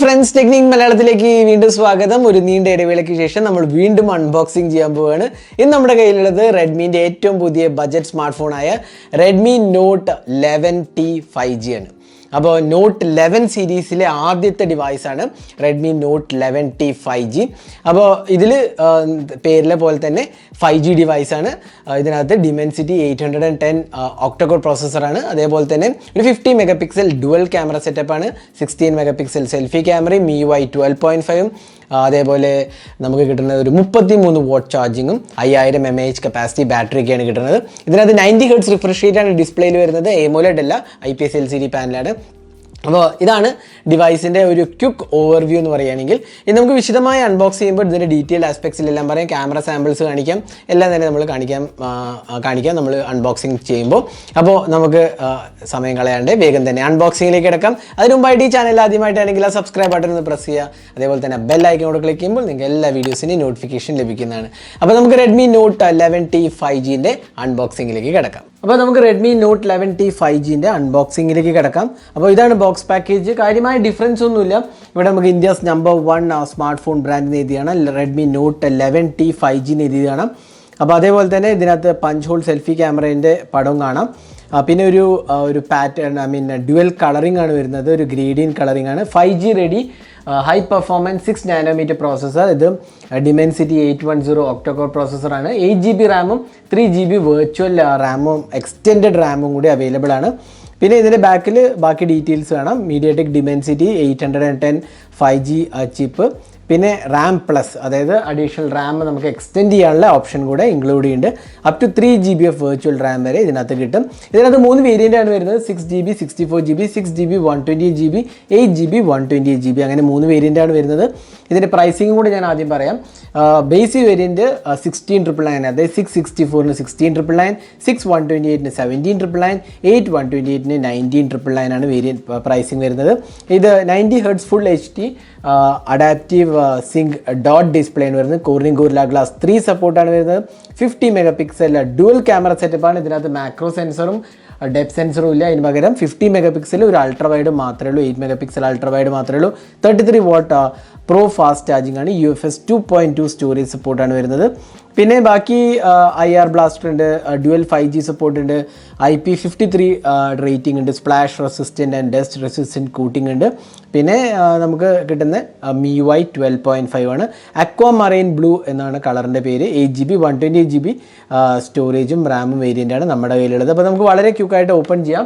friends, Technique മലയാളത്തിലേക്ക് വീണ്ടും സ്വാഗതം. ഒരു നീണ്ട ഇടവേളയ്ക്ക് ശേഷം നമ്മൾ വീണ്ടും അൺബോക്സിംഗ് ചെയ്യാൻ പോവുകയാണ്. ഇന്ന് നമ്മുടെ കയ്യിലുള്ളത് റെഡ്മിന്റെ ഏറ്റവും പുതിയ ബഡ്ജറ്റ് സ്മാർട്ട് ഫോണായ Redmi Note 11T 5G ആണ്. അപ്പോൾ നോട്ട് 11 സീരീസിലെ ആദ്യത്തെ ഡിവൈസാണ് Redmi Note 11T 5G. അപ്പോൾ ഇതിൽ പേരിലെ പോലെ തന്നെ 5G ഡിവൈസാണ്. ഇതിനകത്ത് ഡിമെൻസിറ്റി 810 ഒക്ടോകോർ പ്രോസസ്സറാണ്. അതേപോലെ തന്നെ ഒരു 50 മെഗാ പിക്സൽ ഡുവൽ ക്യാമറ സെറ്റപ്പാണ്. 16 മെഗാ പിക്സൽ സെൽഫി ക്യാമറയും MIUI 12.5ഉം അതേപോലെ നമുക്ക് കിട്ടുന്നത് ഒരു 33 വാട്ട് ചാർജിങ്ങും 5000 mAh കപ്പാസിറ്റി ബാറ്ററിയൊക്കെയാണ് കിട്ടുന്നത്. ഇതിനകത്ത് 90 ഹെർട്സ് റിഫ്രഷ് റേറ്റാണ് ഡിസ്പ്ലേയിൽ വരുന്നത്. AMOLED അല്ല, IPS LCD പാനലാണ്. അപ്പോൾ ഇതാണ് ഡിവൈസിൻ്റെ ഒരു ക്വിക്ക് ഓവർവ്യൂ എന്ന് പറയുകയാണെങ്കിൽ. ഇത് നമുക്ക് വിശദമായി അൺബോക്സ് ചെയ്യുമ്പോൾ ഇതിൻ്റെ ഡീറ്റെയിൽഡ് ആസ്പെക്ട്സിലെല്ലാം പറയാം. ക്യാമറ സാമ്പിൾസ് കാണിക്കാം, എല്ലാം തന്നെ നമ്മൾ കാണിക്കാം നമ്മൾ അൺബോക്സിങ് ചെയ്യുമ്പോൾ. അപ്പോൾ നമുക്ക് സമയം കളയാണ്ട് വേഗം തന്നെ അൺബോക്സിങ്ങിലേക്ക് കിടക്കാം. അതിന് മുമ്പായിട്ട് ഈ ചാനൽ ആദ്യമായിട്ടാണെങ്കിൽ ആ സബ്സ്ക്രൈബ് ബട്ടൺ ഒന്ന് പ്രസ് ചെയ്യുക. അതേപോലെ തന്നെ ബെൽ ഐക്കണോട് ക്ലിക്ക് ചെയ്യുമ്പോൾ നിങ്ങൾക്ക് എല്ലാ വീഡിയോസിൻ്റെയും നോട്ടിഫിക്കേഷൻ ലഭിക്കുന്നതാണ്. അപ്പോൾ നമുക്ക് Redmi Note 11T 5Gൻ്റെ അൺബോക്സിങ്ങിലേക്ക് കിടക്കാം. അപ്പോൾ നമുക്ക് Redmi Note 11T 5Gൻ്റെ അൺബോക്സിങ്ങിലേക്ക് കിടക്കാം. അപ്പോൾ ഇതാണ് ബോക്സ് പാക്കേജ്. കാര്യമായ ഡിഫറൻസ് ഒന്നുമില്ല. ഇവിടെ നമുക്ക് ഇന്ത്യസ് നമ്പർ 1 സ്മാർട്ട് ഫോൺ ബ്രാൻഡിന് എഴുതിയാണ് Redmi Note 11T 5G എഴുതിയതാണ്. അപ്പോൾ അതേപോലെ തന്നെ ഇതിനകത്ത് പഞ്ച് ഹോൾ സെൽഫി ക്യാമറേൻ്റെ പടവും കാണാം. പിന്നെ ഒരു പാറ്റേൺ ഡ്യുവൽ കളറിംഗ് ആണ് വരുന്നത്. ഒരു ഗ്രേഡിയൻ കളറിംഗ് ആണ്. 5G ready high performance 6 nanometre processor. ഇത് ഡിമെൻസിറ്റി 810 ഒക്ടോകോർ പ്രോസസ്സറാണ്. 8GB റാമും 3GB വെർച്വൽ റാമും എക്സ്റ്റെൻഡഡ് റാമും കൂടി അവൈലബിൾ ആണ്. പിന്നെ ഇതിൻ്റെ ബാക്കിൽ ബാക്കി ഡീറ്റെയിൽസ് കാണാം. മീഡിയടെക് ഡിമെൻസിറ്റി 810 5G ചിപ്പ്, പിന്നെ റാം പ്ലസ്, അതായത് അഡീഷണൽ റാം നമുക്ക് എക്സ്റ്റെൻഡ് ചെയ്യാനുള്ള ഓപ്ഷൻ കൂടെ ഇൻക്ലൂഡ് ചെയ്യുന്നുണ്ട്. Up to 3GB of virtual RAM വരെ ഇതിനകത്ത് കിട്ടും. ഇതിനകത്ത് 3 വേരിയൻ്റാണ് വരുന്നത്. 6GB 64GB 6GB 128GB 8GB 128GB അങ്ങനെ 3 വേരിയൻ്റാണ് വരുന്നത്. ഇതിൻ്റെ പ്രൈസിങ് കൂടി ഞാൻ ആദ്യം പറയാം. ബേസിക് വേരിയൻറ്റ് 16,999, അതായത് 664-ന് 16,999, 6/128-ന് 17,999, 8/128-ന് 19,999 ആണ് വേരിയൻറ്റ് പ്രൈസിങ് വരുന്നത്. ഇത് 90 hertz full HD adaptive sync dot display ആണ് വരുന്നത്. കോർണിംഗ് ഗോറില്ല ഗ്ലാസ് 3 സപ്പോർട്ടാണ് വരുന്നത്. 50 മെഗാ പിക്സൽ ഡുവൽ ക്യാമറ സെറ്റപ്പാണ്. ഇതിനകത്ത് മാക്രോ സെൻസറും ഡെപ്ത് സെൻസറും ഇല്ല. അതിന് പകരം 50 മെഗാ പിക്സൽ ഒരു അൾട്രാ വൈഡ് മാത്രമേ ഉള്ളൂ. 8 മെഗാ പിക്സൽ അൾട്രാ വൈഡ് മാത്രമേ ഉള്ളൂ. 33 വാട്ട് പ്രോ ഫാസ്റ്റ് ചാർജിങ് ആണ്. UFS 2.2 സ്റ്റോറേജ് സപ്പോർട്ടാണ് വരുന്നത്. പിന്നെ ബാക്കി IR ബ്ലാസ്റ്റർ ഉണ്ട്, ഡ്യുവൽ 5G സപ്പോർട്ട് ഉണ്ട്, IP53 റേറ്റിംഗ് ഉണ്ട്, splash resistant and dust resistant coating ഉണ്ട്. പിന്നെ നമുക്ക് കിട്ടുന്ന MIUI 12.5 ആണ്. അക്വാ മറൈൻ ബ്ലൂ എന്നാണ് കളറിൻ്റെ പേര്. 8GB 128GB സ്റ്റോറേജും റാമും വേരിയൻ്റാണ് നമ്മുടെ കയ്യിലുള്ളത്. അപ്പോൾ നമുക്ക് വളരെ ക്വിക്കായിട്ട് ഓപ്പൺ ചെയ്യാം.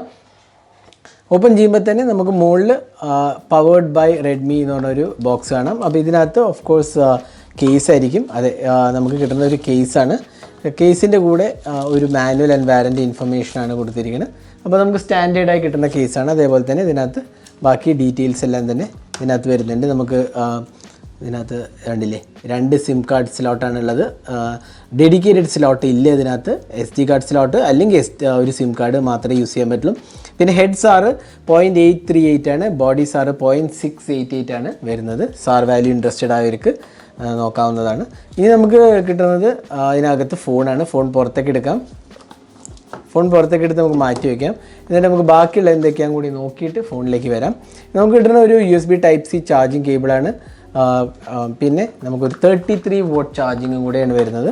ഓപ്പൺ ചെയ്യുമ്പോൾ തന്നെ നമുക്ക് മുകളിൽ പവേർഡ് ബൈ റെഡ്മി എന്ന് പറഞ്ഞൊരു ബോക്സ് കാണാം. അപ്പോൾ ഇതിനകത്ത് ഓഫ് കോഴ്സ് കേസ് ആയിരിക്കും. അതെ, നമുക്ക് കിട്ടുന്ന ഒരു കേസാണ്. കേസിൻ്റെ കൂടെ ഒരു മാനുവൽ ആൻഡ് വാറൻറ്റി ഇൻഫർമേഷനാണ് കൊടുത്തിരിക്കുന്നത്. അപ്പോൾ നമുക്ക് സ്റ്റാൻഡേർഡായി കിട്ടുന്ന കേസാണ്. അതേപോലെ തന്നെ ഇതിനകത്ത് ബാക്കി ഡീറ്റെയിൽസ് എല്ലാം തന്നെ ഇതിനകത്ത് വരുന്നുണ്ട്. നമുക്ക് ഇതിനകത്ത് കണ്ടില്ലേ, 2 സിം കാർഡ് സ്ലോട്ടാണുള്ളത്. ഡെഡിക്കേറ്റഡ് സ്ലോട്ട് ഇല്ല ഇതിനകത്ത്. SD കാർഡ് സ്ലോട്ട് അല്ലെങ്കിൽ ഒരു സിം കാർഡ് മാത്രമേ യൂസ് ചെയ്യാൻ പറ്റുള്ളൂ. പിന്നെ ഹെഡ്സ് ആറ് 0.838 ആണ്. ബോഡീസ് ആറ് 0.688 ആണ് വരുന്നത്. സാർ വാല്യൂ ഇൻട്രസ്റ്റഡ് ആയവർക്ക് നോക്കാവുന്നതാണ്. ഇനി നമുക്ക് കിട്ടുന്നത് അതിനകത്ത് ഫോണാണ്. ഫോൺ പുറത്തേക്ക് എടുക്കാം. ഫോൺ പുറത്തേക്ക് എടുത്ത് നമുക്ക് മാറ്റി വയ്ക്കാം. എന്നിട്ട് നമുക്ക് ബാക്കിയുള്ള എന്തൊക്കെയാണ് കൂടി നോക്കിയിട്ട് ഫോണിലേക്ക് വരാം. നമുക്ക് കിട്ടുന്ന ഒരു USB Type-C ചാർജിങ് കേബിളാണ്. പിന്നെ നമുക്കൊരു 33 വാട്ട് ചാർജിങ്ങും കൂടെയാണ് വരുന്നത്.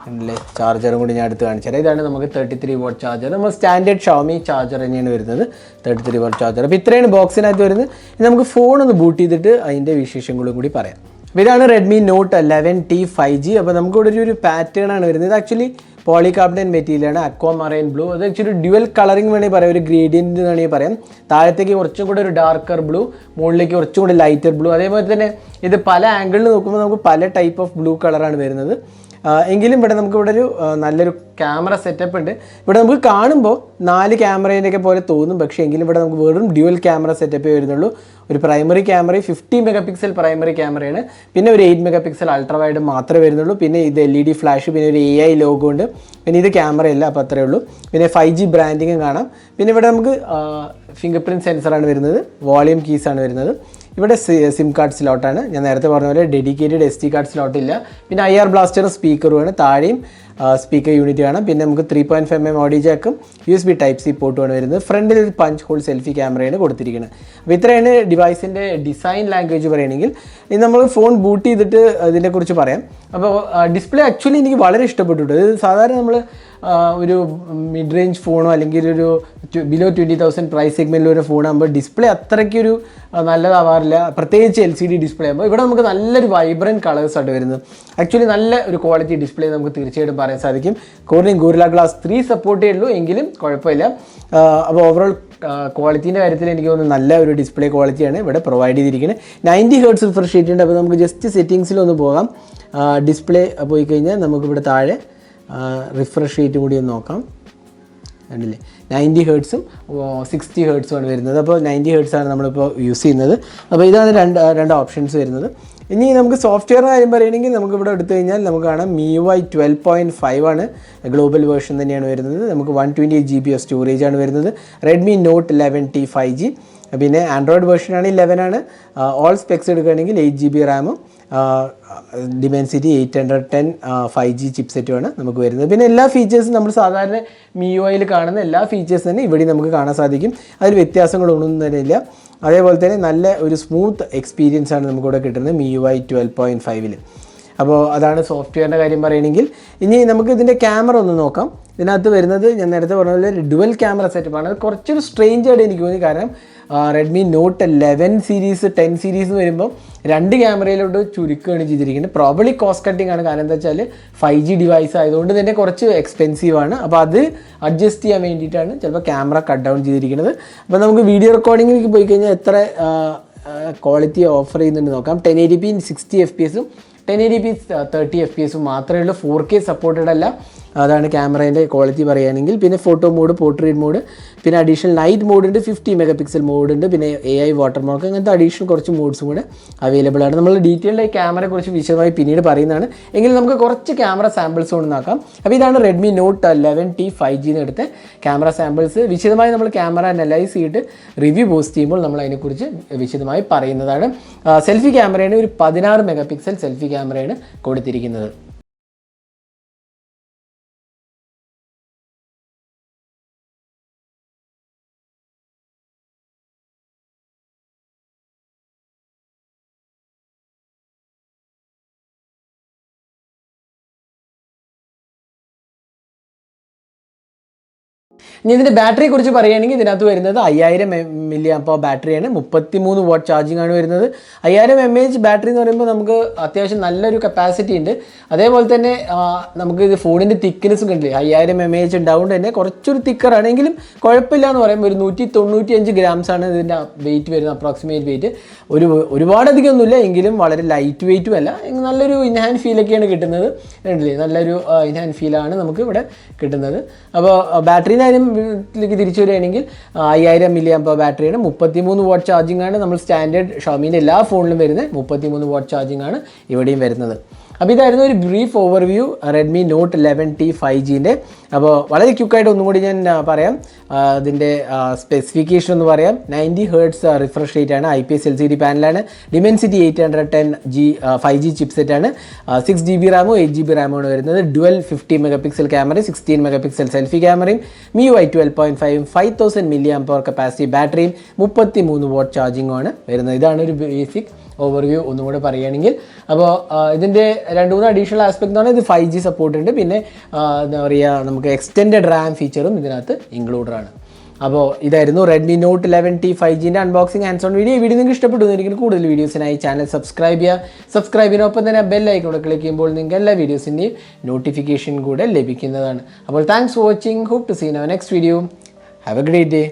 അല്ലേ, ചാർജറും കൂടി ഞാൻ എടുത്ത് കാണിച്ചു തരാം. ഇതാണ് നമുക്ക് 33 വാട്ട് ചാർജർ. നമ്മൾ സ്റ്റാൻഡേർഡ് ഷവമി ചാർജർ തന്നെയാണ് വരുന്നത്, 33 വാട്ട് ചാർജർ. അപ്പോൾ ഇത്രയാണ് ബോക്സിനകത്ത് വരുന്നത്. നമുക്ക് ഫോണൊന്ന് ബൂട്ട് ചെയ്തിട്ട് അതിൻ്റെ വിശേഷങ്ങളും കൂടി പറയാം. അപ്പോൾ ഇതാണ് Redmi Note 11T 5G. അപ്പോൾ നമുക്കിവിടെ ഒരു പാറ്റേൺ ആണ് വരുന്നത്. ഇത് ആക്ച്വലി പോളികാർബണേറ്റ് മെറ്റീരിയലാണ്. അക്വാ മറൈൻ ബ്ലൂ. അത് ആക്ച്വലി ഡ്യുവൽ കളറിംഗ് വേണമെങ്കിൽ പറയാം, ഒരു ഗ്രേഡിയൻ്റ് വേണമെങ്കിൽ പറയാം. താഴത്തേക്ക് കുറച്ചും കൂടെ ഒരു ഡാർക്കർ ബ്ലൂ, മുകളിലേക്ക് കുറച്ചും കൂടി ലൈറ്റർ ബ്ലൂ. അതേപോലെ തന്നെ ഇത് പല ആംഗിളിൽ നോക്കുമ്പോൾ നമുക്ക് പല ടൈപ്പ് ഓഫ് ബ്ലൂ കളറാണ് വരുന്നത്. എങ്കിലും ഇവിടെ നമുക്കിവിടെ ഒരു നല്ലൊരു ക്യാമറ സെറ്റപ്പ് ഉണ്ട്. ഇവിടെ നമുക്ക് കാണുമ്പോൾ 4 ക്യാമറേൻ്റെയൊക്കെ പോലെ തോന്നും. പക്ഷേ എങ്കിലും ഇവിടെ നമുക്ക് വെറും ഡ്യുവൽ ക്യാമറ സെറ്റപ്പേ വരുന്നുള്ളൂ. ഒരു primary camera 50 mega pixel primary ക്യാമറയാണ്. പിന്നെ ഒരു 8 മെഗാ പിക്സൽ അൾട്രാ വൈഡ് മാത്രമേ വരുന്നുള്ളൂ. പിന്നെ ഇത് LED ഫ്ലാഷ്, പിന്നെ ഒരു AI ലോഗോ ഉണ്ട്. പിന്നെ ഇത് ക്യാമറയല്ല, അപ്പോൾ അത്രയേ ഉള്ളൂ. പിന്നെ 5G ബ്രാൻഡിങ്ങും കാണാം. പിന്നെ ഇവിടെ നമുക്ക് ഫിംഗർ പ്രിൻറ്റ് സെൻസറാണ് വരുന്നത്. വോളിയം കീസാണ് വരുന്നത്. ഇവിടെ സിം കാർഡ് സ്ലോട്ടാണ്. ഞാൻ നേരത്തെ പറഞ്ഞ പോലെ ഡെഡിക്കേറ്റഡ് SD കാർഡ് സ്ലോട്ട് ഇല്ല. പിന്നെ IR ബ്ലാസ്റ്ററും സ്പീക്കറുമാണ്. താഴെയും സ്പീക്കർ യൂണിറ്റ് കാണാം. പിന്നെ നമുക്ക് 3.5mm ഓഡിയോ ജാക്കും USB Type-C പോർട്ടുമാണ് വരുന്നത്. ഫ്രണ്ടിൽ ഒരു പഞ്ച് ഹോൾ സെൽഫി ക്യാമറയാണ് കൊടുത്തിരിക്കുന്നത്. അപ്പോൾ ഇത്രയാണ് ഡിവൈസിൻ്റെ ഡിസൈൻ ലാംഗ്വേജ് പറയുകയാണെങ്കിൽ. ഇനി നമ്മൾ ഫോൺ ബൂട്ട് ചെയ്തിട്ട് ഇതിനെക്കുറിച്ച് പറയാം. അപ്പോൾ ഡിസ്പ്ലേ ആക്ച്വലി എനിക്ക് വളരെ ഇഷ്ടപ്പെട്ടു. ഇത് സാധാരണ നമ്മൾ ഒരു മിഡ് റേഞ്ച് ഫോണോ അല്ലെങ്കിൽ ഒരു ബിലോ 20,000 പ്രൈസ് സെഗ്മെൻറ്റിലൊരു ഫോണാകുമ്പോൾ ഡിസ്പ്ലേ അത്രയ്ക്കൊരു നല്ലതാവാറില്ല, പ്രത്യേകിച്ച് LCD ഡിസ്പ്ലേ ആകുമ്പോൾ. ഇവിടെ നമുക്ക് നല്ലൊരു വൈബ്രൻറ്റ് കളേഴ്സായിട്ട് വരുന്നത്. ആക്ച്വലി നല്ല ഒരു ക്വാളിറ്റി ഡിസ്പ്ലേ നമുക്ക് തീർച്ചയായിട്ടും പറയാൻ സാധിക്കും. Gorilla Glass 3 സപ്പോർട്ട് ചെയ്യുള്ളൂ എങ്കിലും കുഴപ്പമില്ല. അപ്പോൾ ഓവറോൾ ക്വാളിറ്റീൻ്റെ കാര്യത്തിൽ എനിക്ക് തോന്നുന്നു നല്ല ഒരു ഡിസ്പ്ലേ ക്വാളിറ്റിയാണ് ഇവിടെ പ്രൊവൈഡ് ചെയ്തിരിക്കുന്നത്. 90 Hz റിഫ്രഷ് റേറ്റ് ഉണ്ട്. അപ്പോൾ നമുക്ക് ജസ്റ്റ് സെറ്റിങ്സിലൊന്ന് പോകാം. ഡിസ്പ്ലേ പോയി കഴിഞ്ഞാൽ നമുക്കിവിടെ താഴെ റിഫ്രഷ് റേറ്റ് കൂടി ഒന്ന് നോക്കാം. കണ്ടില്ലേ, 90 Hz 60 Hz ആണ് വരുന്നത്. അപ്പോൾ 90 Hz ആണ് നമ്മളിപ്പോൾ യൂസ് ചെയ്യുന്നത്. അപ്പോൾ ഇതാണ് രണ്ട് ഓപ്ഷൻസ് വരുന്നത്. ഇനി നമുക്ക് സോഫ്റ്റ്വെയർ കാര്യം പറയുകയാണെങ്കിൽ നമുക്കിവിടെ എടുത്തു കഴിഞ്ഞാൽ നമുക്ക് കാണാം MIUI 12.5 ആണ് ഗ്ലോബൽ വേർഷൻ തന്നെയാണ് വരുന്നത്. നമുക്ക് 128 GB സ്റ്റോറേജ് ആണ് വരുന്നത്. Redmi Note 11T 5G. പിന്നെ ആൻഡ്രോയിഡ് വേർഷനാണ് 11 ആണ്. ഓൾ സ്പെക്സ് എടുക്കുകയാണെങ്കിൽ 8 GB റാമും Dimensity 810 5G ചിപ്സെറ്റുമാണ് നമുക്ക് വരുന്നത്. പിന്നെ എല്ലാ ഫീച്ചേഴ്സും നമ്മൾ സാധാരണ MIUIയിൽ കാണുന്ന എല്ലാ ഫീച്ചേഴ്സ് തന്നെ ഇവിടെ നമുക്ക് കാണാൻ സാധിക്കും. അതിൽ വ്യത്യാസങ്ങളൊന്നും തന്നെ ഇല്ല. അതേപോലെ തന്നെ നല്ല ഒരു സ്മൂത്ത് എക്സ്പീരിയൻസ് ആണ് നമുക്കിവിടെ കിട്ടുന്നത് MIUI 12.5-ൽ. അപ്പോൾ അതാണ് സോഫ്റ്റ്വെയറിൻ്റെ കാര്യം പറയുകയാണെങ്കിൽ. ഇനി നമുക്ക് ഇതിൻ്റെ ക്യാമറ ഒന്ന് നോക്കാം. ഇതിനകത്ത് വരുന്നത് ഞാൻ നേരത്തെ പറഞ്ഞ പോലെ ഡുവൽ ക്യാമറ സെറ്റപ്പാണ്. അത് കുറച്ചൊരു സ്ട്രേഞ്ച് ആയിട്ട് എനിക്ക് തോന്നി. കാരണം Redmi Note 11 സീരീസ് 10 സീരീസ് എന്ന് വരുമ്പോൾ 2 ക്യാമറയിലോട്ട് ചുരുക്കുകയാണ് ചെയ്തിരിക്കുന്നത്. പ്രോബബ്ലി കോസ്റ്റ് കട്ടിംഗ് ആണ്. കാരണം എന്താ വെച്ചാൽ 5G ഡിവൈസ് ആയതുകൊണ്ട് തന്നെ കുറച്ച് എക്സ്പെൻസീവ് ആണ്. അപ്പോൾ അത് അഡ്ജസ്റ്റ് ചെയ്യാൻ വേണ്ടിയിട്ടാണ് ചിലപ്പോൾ ക്യാമറ കട്ട് ഡൗൺ ചെയ്തിരിക്കുന്നത്. അപ്പോൾ നമുക്ക് വീഡിയോ റെക്കോർഡിങ്ങിലേക്ക് പോയി കഴിഞ്ഞാൽ എത്ര ക്വാളിറ്റി ഓഫർ ചെയ്യുന്നുണ്ട് നോക്കാം. 1080p 60 FPS 1080p 30 FPS മാത്രമേ ഉള്ളൂ. 4K സപ്പോർട്ടഡ് അല്ല. അതാണ് ക്യാമറേൻ്റെ ക്വാളിറ്റി പറയുകയാണെങ്കിൽ. പിന്നെ ഫോട്ടോ മോഡ്, പോർട്രേറ്റ് മോഡ്, പിന്നെ അഡീഷണൽ നൈറ്റ് മോഡ് ഉണ്ട്, 50 MP മോഡുണ്ട്, പിന്നെ AI വാട്ടർമാർക്ക്, അങ്ങനത്തെ അഡീഷണൽ കുറച്ച് മോഡ്സും കൂടെ അവൈലബിൾ ആണ്. നമ്മൾ ഡീറ്റെയിൽഡ് ആയി ക്യാമറയെക്കുറിച്ച് വിശദമായി പിന്നീട് പറയുന്നതാണ്. എങ്കിലും നമുക്ക് കുറച്ച് ക്യാമറ സാമ്പിൾസ് കൊണ്ട് നോക്കാം. അപ്പോൾ ഇതാണ് Redmi Note 11T 5G എടുത്ത ക്യാമറ സാമ്പിൾസ്. വിശദമായി നമ്മൾ ക്യാമറ അനലൈസ് ചെയ്തിട്ട് റിവ്യൂ പോസ്റ്റ് ചെയ്യുമ്പോൾ നമ്മൾ അതിനെക്കുറിച്ച് വിശദമായി പറയുന്നതാണ്. സെൽഫി ക്യാമറയാണ്, ഒരു 16 MP സെൽഫി ക്യാമറയാണ് കൊടുത്തിരിക്കുന്നത്. ഇനി ഇതിൻ്റെ ബാറ്ററിയെ കുറിച്ച് പറയുകയാണെങ്കിൽ ഇതിനകത്ത് വരുന്നത് 5000 mAh ബാറ്ററിയാണ്. 33 വാട്ട് ചാർജിങ് ആണ് വരുന്നത്. 5000 mAh ബാറ്ററി എന്ന് പറയുമ്പോൾ നമുക്ക് അത്യാവശ്യം നല്ലൊരു കപ്പാസിറ്റി ഉണ്ട്. അതേപോലെ തന്നെ നമുക്ക് ഇത് ഫോണിൻ്റെ തിക്നെസ്സും കണ്ടില്ലേ, 5000 mAh ഉണ്ടാവുകൊണ്ട് തന്നെ കുറച്ചൊരു തിക്കർ ആണെങ്കിലും കുഴപ്പമില്ല എന്ന് പറയുമ്പോൾ ഒരു 195 grams ആണ് ഇതിൻ്റെ വെയിറ്റ് വരുന്നത്, അപ്രോക്സിമേറ്റ് വെയിറ്റ്. ഒരുപാടധികം ഒന്നുമില്ല എങ്കിലും വളരെ ലൈറ്റ് വെയിറ്റും അല്ല. നല്ലൊരു ഇൻഹാൻഡ് ഫീലൊക്കെയാണ് കിട്ടുന്നത്. കണ്ടില്ലേ, നല്ലൊരു ഇൻഹാൻഡ് ഫീലാണ് നമുക്ക് ഇവിടെ കിട്ടുന്നത്. അപ്പോൾ ബാറ്ററിൻ്റെ കാര്യം വീട്ടിലേക്ക് തിരിച്ചു വരികയാണെങ്കിൽ 5000 mAh ബാറ്ററിയാണ്. 33 വാട്ട് ചാർജിങ് ആണ് നമ്മൾ സ്റ്റാൻഡേർഡ് ഷോമിൻ്റെ എല്ലാ ഫോണിലും വരുന്നത്. 33 വാട്ട് ചാർജിങ് ആണ് ഇവിടെയും വരുന്നത്. അപ്പോൾ ഇതായിരുന്നു ഒരു brief overview Redmi Note 11T 5Gൻ്റെ. അപ്പോൾ വളരെ ക്വിക്കായിട്ട് ഒന്നും കൂടി ഞാൻ പറയാം. ഇതിൻ്റെ സ്പെസിഫിക്കേഷൻ ഒന്ന് പറയാം. 90 Hz റിഫ്രഷ് റേറ്റ് ആണ്, IPS LCD പാനലാണ്, Dimensity 810 5G ചിപ്സെറ്റാണ്, 6 GB റാമും 8 GB റാമാണ് വരുന്നത്. Dual 50 MP camera, 16 MP selfie ക്യാമറയും, MIUI 12.5 5000 mAh കപ്പാസിറ്റി ബാറ്ററിയും, 33 വാട്ട് ചാർജിങ്ങും ആണ് വരുന്നത്. ഇതാണ് ഒരു ബേസിക് ഓവർവ്യൂ ഒന്നും കൂടെ പറയുകയാണെങ്കിൽ. അപ്പോൾ ഇതിൻ്റെ 2-3 അഡീഷണൽ ആസ്പെക്ട് എന്ന് പറഞ്ഞാൽ ഇത് 5G സപ്പോർട്ട് ഉണ്ട്. പിന്നെ എന്താ പറയുക, നമുക്ക് എക്സ്റ്റെൻഡഡ് റാം ഫീച്ചറും ഇതിനകത്ത് ഇൻക്ലൂഡഡ് ആണ്. അപ്പോൾ ഇതായിരുന്നു Redmi Note 11T 5Gൻ്റെ അൺബോക്സിംഗ് ഹാൻഡ്സ് ഓൺ വീഡിയോ. ഈ വീഡിയോ നിങ്ങൾക്ക് ഇഷ്ടപ്പെട്ടു എന്നിരിക്കും. കൂടുതൽ വീഡിയോസിനായി ചാനൽ സബ്സ്ക്രൈബ് ചെയ്യുക. സബ്സ്ക്രൈബിനൊപ്പം തന്നെ ബെൽ ഐക്കൺ ക്ലിക്ക് ചെയ്യുമ്പോൾ നിങ്ങൾക്ക് എല്ലാ വീഡിയോസിൻ്റെയും നോട്ടിഫിക്കേഷൻ കൂടെ ലഭിക്കുന്നതാണ്. അപ്പോൾ thanks for watching. Hope to see in our next video. Have a great day.